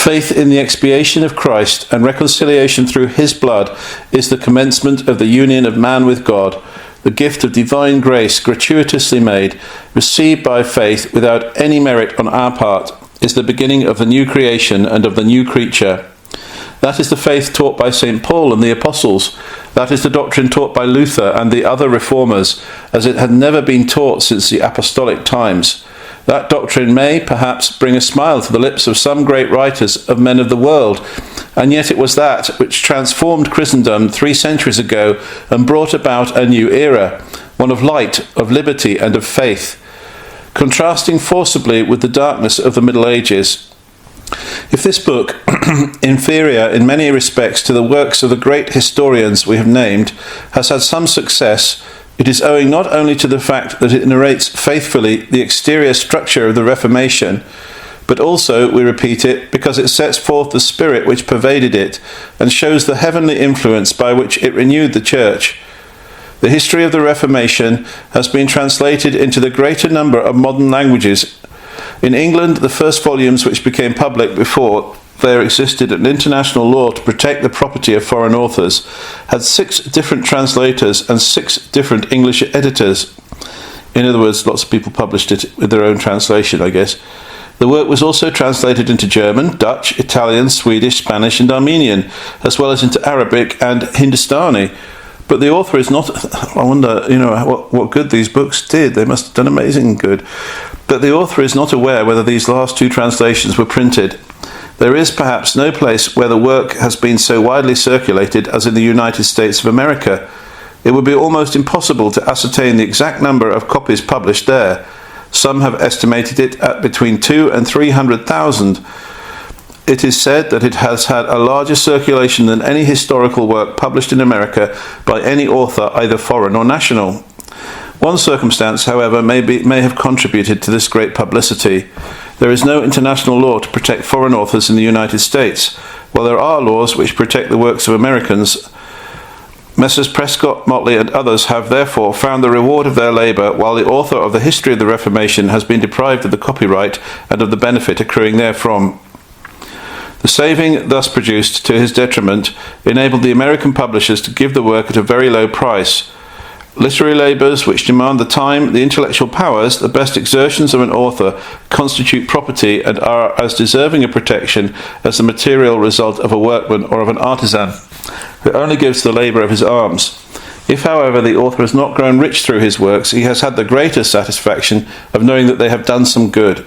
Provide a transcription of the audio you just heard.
Faith in the expiation of Christ and reconciliation through his blood is the commencement of the union of man with God, the gift of divine grace gratuitously made, received by faith without any merit on our part, is the beginning of the new creation and of the new creature. That is the faith taught by St. Paul and the apostles. That is the doctrine taught by Luther and the other reformers, as it had never been taught since the apostolic times. That doctrine may, perhaps, bring a smile to the lips of some great writers of men of the world, and yet it was that which transformed Christendom 3 centuries ago and brought about a new era, one of light, of liberty, and of faith, contrasting forcibly with the darkness of the Middle Ages. If this book, inferior in many respects to the works of the great historians we have named, has had some success, it is owing not only to the fact that it narrates faithfully the exterior structure of the Reformation, but also, we repeat it, because it sets forth the spirit which pervaded it and shows the heavenly influence by which it renewed the Church. The history of the Reformation has been translated into the greater number of modern languages. In England, the first volumes which became public before there existed an international law to protect the property of foreign authors had 6 different translators and 6 different English editors. In other words, lots of people published it with their own translation, I guess. The work was also translated into German, Dutch, Italian, Swedish, Spanish and Armenian, as well as into Arabic and Hindustani. But the author is not... I wonder, what good these books did. They must have done amazing good. But the author is not aware whether these last 2 translations were printed. There is perhaps no place where the work has been so widely circulated as in the United States of America. It would be almost impossible to ascertain the exact number of copies published there. Some have estimated it at between 200,000 and 300,000. It is said that it has had a larger circulation than any historical work published in America by any author, either foreign or national. One circumstance, however, may have contributed to this great publicity. There is no international law to protect foreign authors in the United States, while there are laws which protect the works of Americans. Messrs. Prescott, Motley and others have therefore found the reward of their labour, while the author of the history of the Reformation has been deprived of the copyright and of the benefit accruing therefrom. The saving thus produced, to his detriment, enabled the American publishers to give the work at a very low price. Literary labours which demand the time, the intellectual powers, the best exertions of an author constitute property and are as deserving of protection as the material result of a workman or of an artisan, who only gives the labour of his arms. If, however, the author has not grown rich through his works, he has had the greatest satisfaction of knowing that they have done some good.